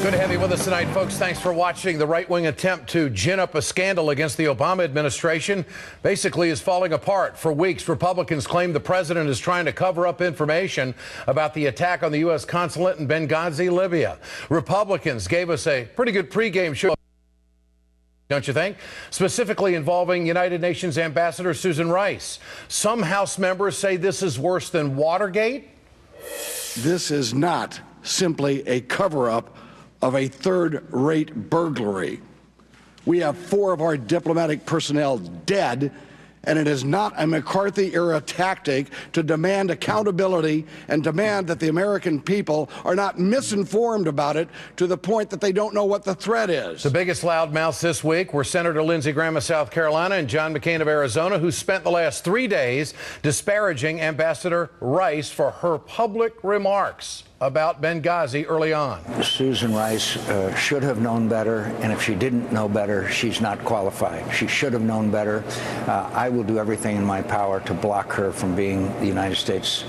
Good to have you with us tonight, folks. Thanks for watching. The right-wing attempt to gin up a scandal against the Obama administration basically is falling apart. For weeks, Republicans claim the president is trying to cover up information about the attack on the U.S. consulate in Benghazi, Libya. Republicans gave us a pretty good pregame show, don't you think? Specifically involving United Nations Ambassador Susan Rice. Some House members say this is worse than Watergate. This is not simply a cover-up of a third-rate burglary. We have 4 of our diplomatic personnel dead, and it is not a McCarthy-era tactic to demand accountability and demand that the American people are not misinformed about it to the point that they don't know what the threat is. The biggest loudmouths this week were Senator Lindsey Graham of South Carolina and John McCain of Arizona, who spent the last 3 days disparaging Ambassador Rice for her public remarks about Benghazi early on. Susan Rice should have known better, and if she didn't know better, she's not qualified. She should have known better. I will do everything in my power to block her from being the United States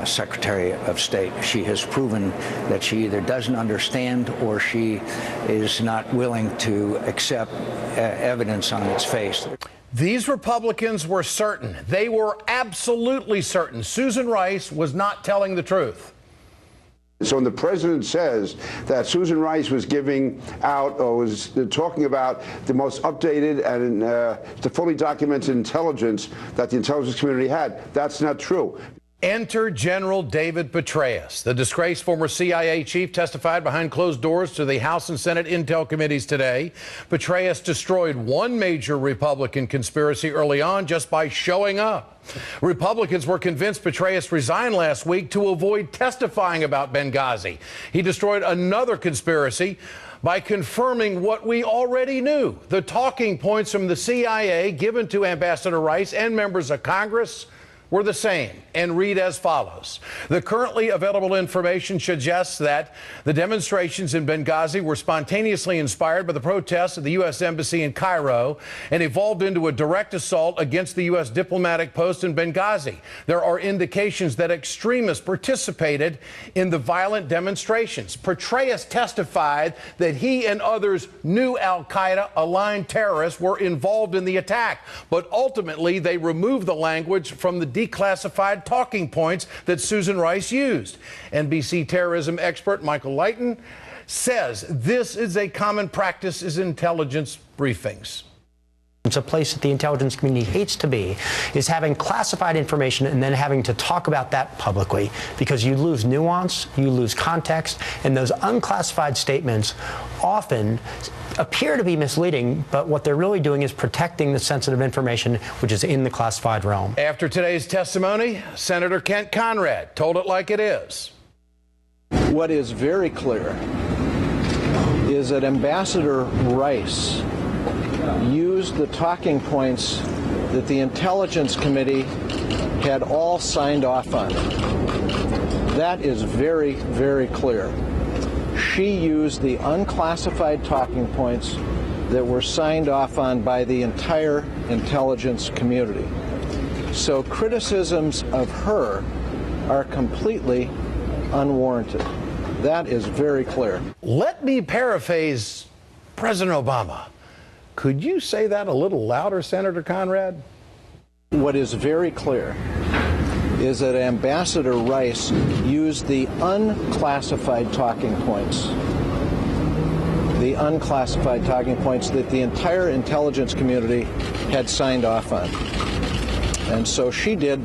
Secretary of State. She has proven that she either doesn't understand or she is not willing to accept evidence on its face. These Republicans were certain. They were absolutely certain Susan Rice was not telling the truth. So when the president says that Susan Rice was giving out or was talking about the most updated and the fully documented intelligence that the intelligence community had, that's not true. Enter General David Petraeus. The disgraced former CIA chief testified behind closed doors to the House and Senate Intel committees today. Petraeus destroyed one major Republican conspiracy early on just by showing up. Republicans were convinced Petraeus resigned last week to avoid testifying about Benghazi. He destroyed another conspiracy by confirming what we already knew. The talking points from the CIA given to Ambassador Rice and members of Congress were the same and read as follows. The currently available information suggests that the demonstrations in Benghazi were spontaneously inspired by the protests at the U.S. Embassy in Cairo and evolved into a direct assault against the U.S. diplomatic post in Benghazi. There are indications that extremists participated in the violent demonstrations. Petraeus testified that he and others knew al-Qaeda-aligned terrorists were involved in the attack, but ultimately they removed the language from the declassified talking points that Susan Rice used. NBC terrorism expert Michael Lighton says this is a common practice in intelligence briefings. It's a place that the intelligence community hates to be, is having classified information and then having to talk about that publicly, because you lose nuance, you lose context, and those unclassified statements often appear to be misleading, but what they're really doing is protecting the sensitive information which is in the classified realm. After today's testimony, Senator Kent Conrad told it like it is. What is very clear is that Ambassador Rice used the talking points that the Intelligence Committee had all signed off on. That is very, very clear. She used the unclassified talking points that were signed off on by the entire intelligence community. So criticisms of her are completely unwarranted. That is very clear. Let me paraphrase President Obama. Could you say that a little louder, Senator Conrad? What is very clear is that Ambassador Rice used the unclassified talking points. The unclassified talking points that the entire intelligence community had signed off on. And so she did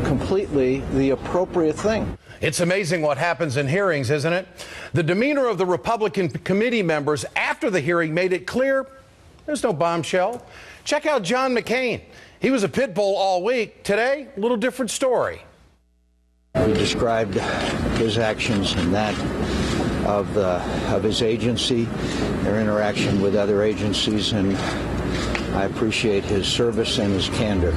completely the appropriate thing. It's amazing what happens in hearings, isn't it? The demeanor of the Republican committee members after the hearing made it clear there's no bombshell. Check out John McCain. He was a pit bull all week. Today, a little different story. He described his actions and that of his agency, their interaction with other agencies, and I appreciate his service and his candor.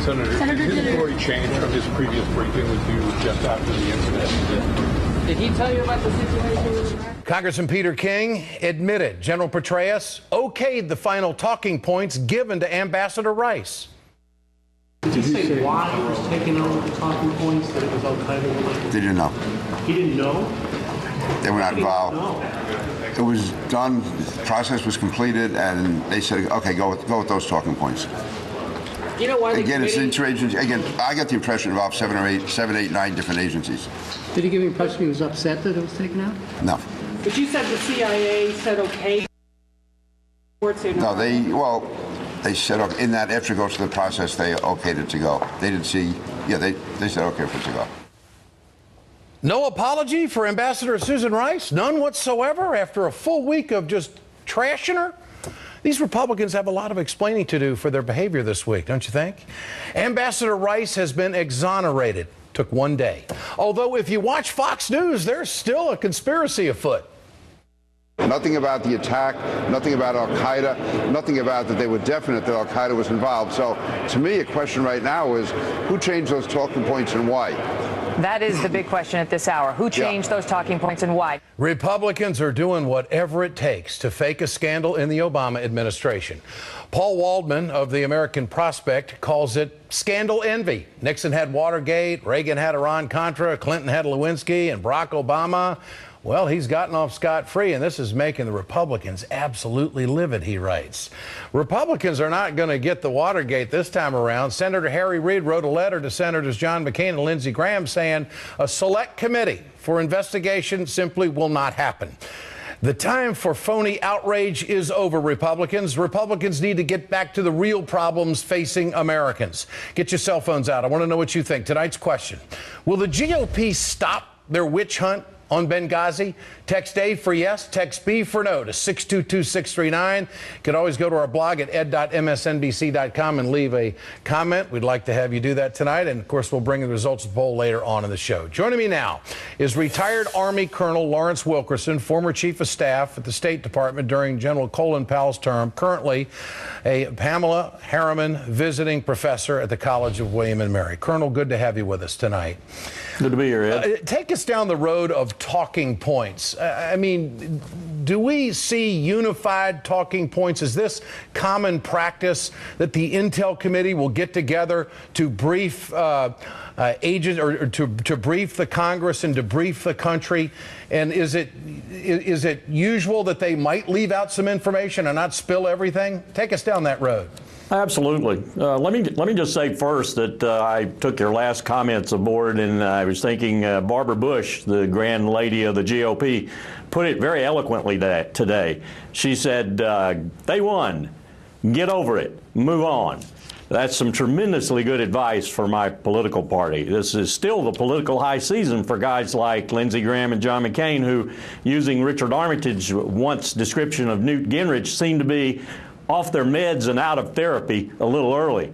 Senator, did his story change from his previous briefing with you just after the incident? Did he tell you about the situation? Congressman Peter King admitted General Petraeus okayed the final talking points given to Ambassador Rice. Did he say why he was taking over the talking points, that it was al-Qaeda related? They didn't know. He didn't know? They were not involved. It was done, the process was completed, and they said, okay, go with those talking points. You know why? Again, it's interagency. Again, I got the impression it involved 7, 8, 9 different agencies. Did he give you the impression he was upset that it was taken out? No. But you said the CIA said okay. No, they said okay, in that after it goes through the process, they okayed it to go. They didn't see, yeah, they said okay for it to go. No apology for Ambassador Susan Rice? None whatsoever after a full week of just trashing her? These Republicans have a lot of explaining to do for their behavior this week, don't you think? Ambassador Rice has been exonerated. Took one day. Although if you watch Fox News, there's still a conspiracy afoot. Nothing about the attack, nothing about al-Qaeda, nothing about that they were definite that al-Qaeda was involved. So to me, a question right now is who changed those talking points and why? That is the big question at this hour. Who changed those talking points and why? Republicans are doing whatever it takes to fake a scandal in the Obama administration. Paul Waldman of the American Prospect calls it scandal envy. Nixon had Watergate, Reagan had Iran-Contra, Clinton had Lewinsky, and Barack Obama, well, he's gotten off scot-free, and this is making the Republicans absolutely livid, he writes. Republicans are not going to get the Watergate this time around. Senator Harry Reid wrote a letter to Senators John McCain and Lindsey Graham saying a select committee for investigation simply will not happen. The time for phony outrage is over, Republicans. Republicans need to get back to the real problems facing Americans. Get your cell phones out. I want to know what you think. Tonight's question: will the GOP stop their witch hunt on Benghazi? Text A for yes, text B for no to 622-639. You can always go to our blog at ed.msnbc.com and leave a comment. We'd like to have you do that tonight. And, of course, we'll bring the results of the poll later on in the show. Joining me now is retired Army Colonel Lawrence Wilkerson, former Chief of Staff at the State Department during General Colin Powell's term, currently a Pamela Harriman visiting professor at the College of William and Mary. Colonel, good to have you with us tonight. Good to be here, Ed. Take us down the road of talking points. I mean, do we see unified talking points? Is this common practice that the Intel Committee will get together to brief agents or to brief the Congress and to brief the country? And is it usual that they might leave out some information and not spill everything? Take us down that road. Absolutely. Let me just say first that I took your last comments aboard, and I was thinking Barbara Bush, the grand lady of the GOP, put it very eloquently today. She said, they won. Get over it. Move on. That's some tremendously good advice for my political party. This is still the political high season for guys like Lindsey Graham and John McCain, who, using Richard Armitage's once description of Newt Gingrich, seem to be off their meds and out of therapy a little early.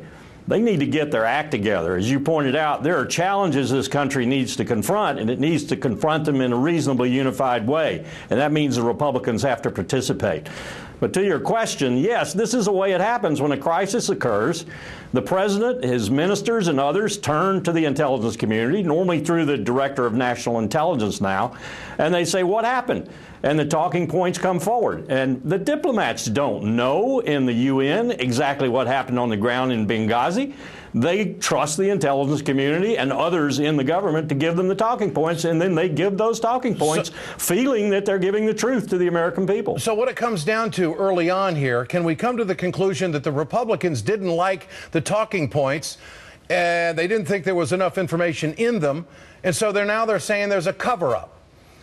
They need to get their act together. As you pointed out, there are challenges this country needs to confront, and it needs to confront them in a reasonably unified way. And that means the Republicans have to participate. But to your question, yes, this is the way it happens when a crisis occurs. The president, his ministers, and others turn to the intelligence community, normally through the Director of National Intelligence now, and they say, what happened? And the talking points come forward. And the diplomats don't know in the UN exactly what happened on the ground in Benghazi. They trust the intelligence community and others in the government to give them the talking points, and then they give those talking points, feeling that they're giving the truth to the American people. So what it comes down to early on here, can we come to the conclusion that the Republicans didn't like the talking points, and they didn't think there was enough information in them, and so they're saying there's a cover-up?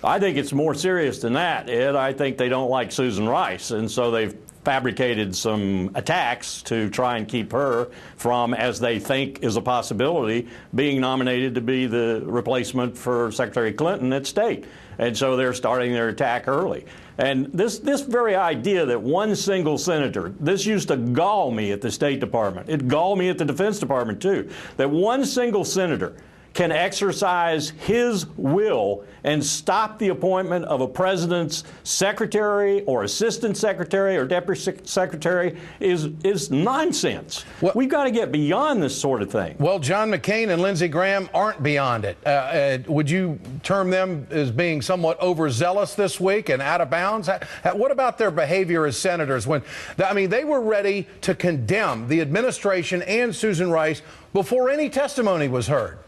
I think it's more serious than that, Ed. I think they don't like Susan Rice, and so they've fabricated some attacks to try and keep her from, as they think is a possibility, being nominated to be the replacement for Secretary Clinton at State. And so they're starting their attack early. And this very idea that one single senator, this used to gall me at the State Department. It galled me at the Defense Department, too, that one single senator can exercise his will and stop the appointment of a president's secretary or assistant secretary or deputy secretary is nonsense. Well, we've got to get beyond this sort of thing. Well, John McCain and Lindsey Graham aren't beyond it. Would you term them as being somewhat overzealous this week and out of bounds? What about their behavior as senators when, I mean, they were ready to condemn the administration and Susan Rice before any testimony was heard?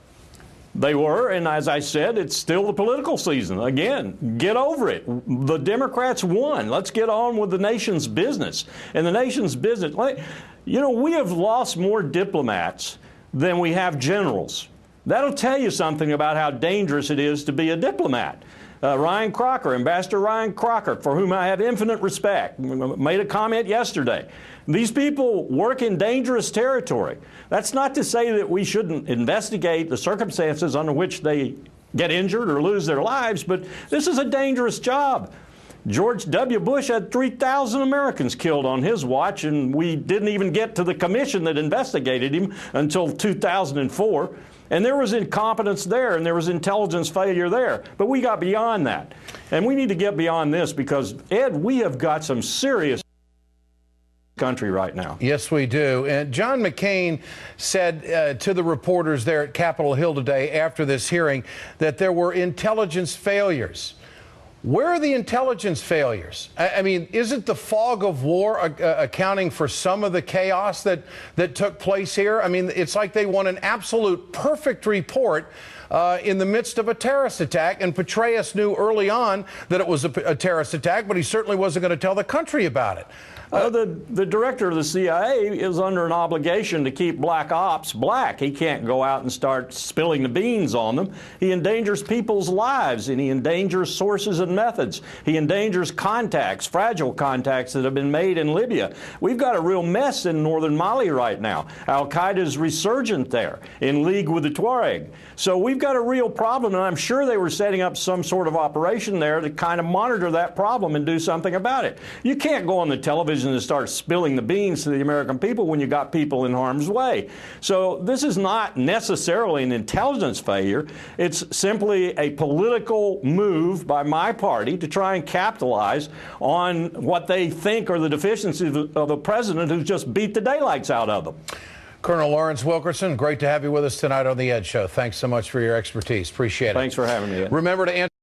They were, and as I said, it's still the political season. Again, get over it. The Democrats won. Let's get on with the nation's business. And the nation's business, you know, we have lost more diplomats than we have generals. That'll tell you something about how dangerous it is to be a diplomat. Ryan Crocker, Ambassador Ryan Crocker, for whom I have infinite respect, made a comment yesterday. These people work in dangerous territory. That's not to say that we shouldn't investigate the circumstances under which they get injured or lose their lives, but this is a dangerous job. George W. Bush had 3,000 Americans killed on his watch, and we didn't even get to the commission that investigated him until 2004. And there was incompetence there, and there was intelligence failure there. But we got beyond that. And we need to get beyond this because, Ed, we have got some serious country right now. Yes, we do. And John McCain said to the reporters there at Capitol Hill today after this hearing that there were intelligence failures. Where are the intelligence failures? I mean, isn't the fog of war accounting for some of the chaos that took place here? I mean, it's like they want an absolute perfect report in the midst of a terrorist attack, and Petraeus knew early on that it was a terrorist attack, but he certainly wasn't going to tell the country about it. The director of the CIA is under an obligation to keep black ops black. He can't go out and start spilling the beans on them. He endangers people's lives, and he endangers sources and methods. He endangers contacts, fragile contacts that have been made in Libya. We've got a real mess in northern Mali right now. Al-Qaeda is resurgent there, in league with the Tuareg. So we've got a real problem, and I'm sure they were setting up some sort of operation there to kind of monitor that problem and do something about it. You can't go on the television to start spilling the beans to the American people when you got people in harm's way. So this is not necessarily an intelligence failure. It's simply a political move by my party to try and capitalize on what they think are the deficiencies of a president who's just beat the daylights out of them. Colonel Lawrence Wilkerson, great to have you with us tonight on the Ed Show. Thanks so much for your expertise. Appreciate it. Thanks for having me, Ed. Remember to answer